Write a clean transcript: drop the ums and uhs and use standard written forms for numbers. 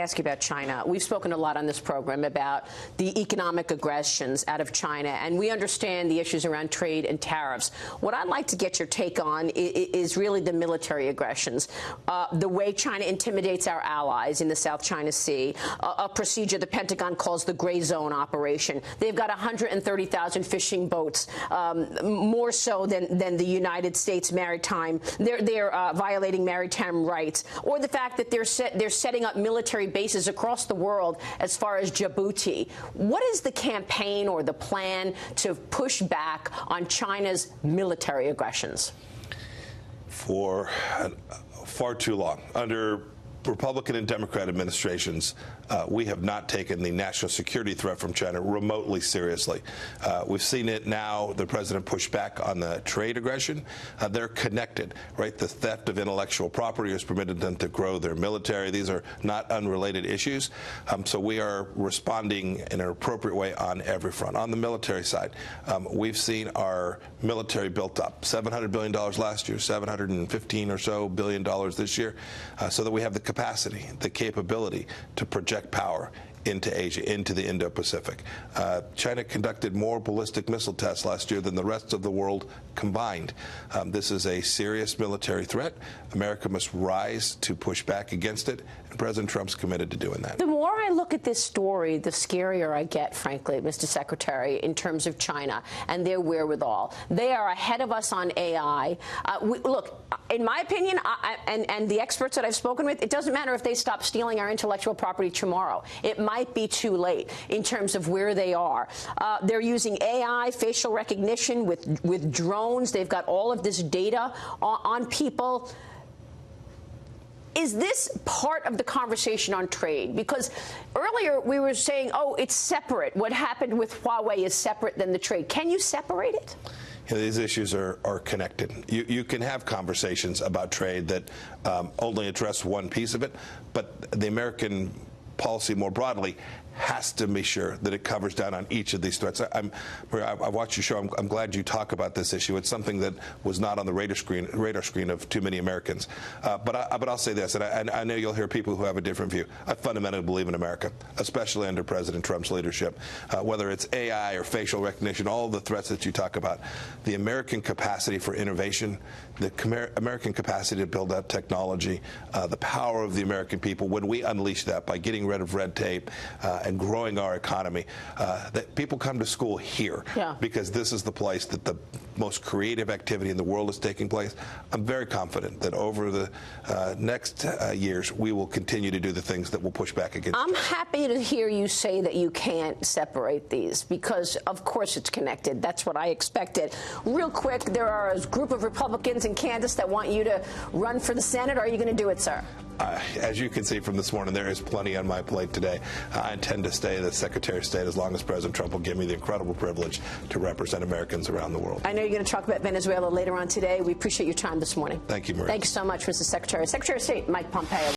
ask you about China. We've spoken a lot on this program about the economic aggressions out of China, and we understand the issues around trade and tariffs. What I'd like to get your take on is really the military aggressions, the way China intimidates our allies in the South China Sea, a procedure the Pentagon calls the gray zone operation. They've got 130,000 fishing boats, more so than the United States maritime. They're violating maritime rights, or the fact that they're setting up military bases across the world as far as Djibouti. What is the campaign or the plan to push back on China's military aggressions? For far too long, under Republican and Democrat administrations, we have not taken the national security threat from China remotely seriously. We've seen it now. The president pushed back on the trade aggression. They're connected, right? The theft of intellectual property has permitted them to grow their military. These are not unrelated issues. So we are responding in an appropriate way on every front. On the military side, we've seen our military built up. $700 billion last year, $715 or so billion this year, so that we have the capacity, the capability to project power into Asia, into the Indo-Pacific. China conducted more ballistic missile tests last year than the rest of the world combined. This is a serious military threat. America must rise to push back against it, and President Trump's committed to doing that. The more I look at this story, the scarier I get, frankly, Mr. Secretary, in terms of China and their wherewithal. They are ahead of us on AI. Look, in my opinion, and the experts that I've spoken with, it doesn't matter if they stop stealing our intellectual property tomorrow. It might be too late in terms of where they are. They're using AI, facial recognition with drones. They've got all of this data on people. Is this part of the conversation on trade? Because earlier we were saying, oh, it's separate. What happened with Huawei is separate than the trade. Can you separate it? These issues are connected. You can have conversations about trade that only address one piece of it, but the American policy more broadly has to be sure that it covers down on each of these threats. I watched your show. I'm glad you talk about this issue. It's something that was not on the radar screen of too many Americans. But I'll say this, and I know you'll hear people who have a different view. I fundamentally believe in America, especially under President Trump's leadership. Whether it's AI or facial recognition, all of the threats that you talk about, the American capacity for innovation, the American capacity to build out technology, the power of the American people, when we unleash that by getting rid of red tape and growing our economy, that people come to school here because this is the place that the most creative activity in the world is taking place. I'm very confident that over the next years, we will continue to do the things that will push back against. I'm happy to hear you say that you can't separate these because, of course, it's connected. That's what I expected. Real quick, there are a group of Republicans in Kansas that want you to run for the Senate. Are you going to do it, sir? As you can see from this morning, there is plenty on my plate today. I intend to stay the Secretary of State as long as President Trump will give me the incredible privilege to represent Americans around the world. I know you're going to talk about Venezuela later on today. We appreciate your time this morning. Thank you, Maria. Thank you so much, Mr. Secretary. Secretary of State Mike Pompeo.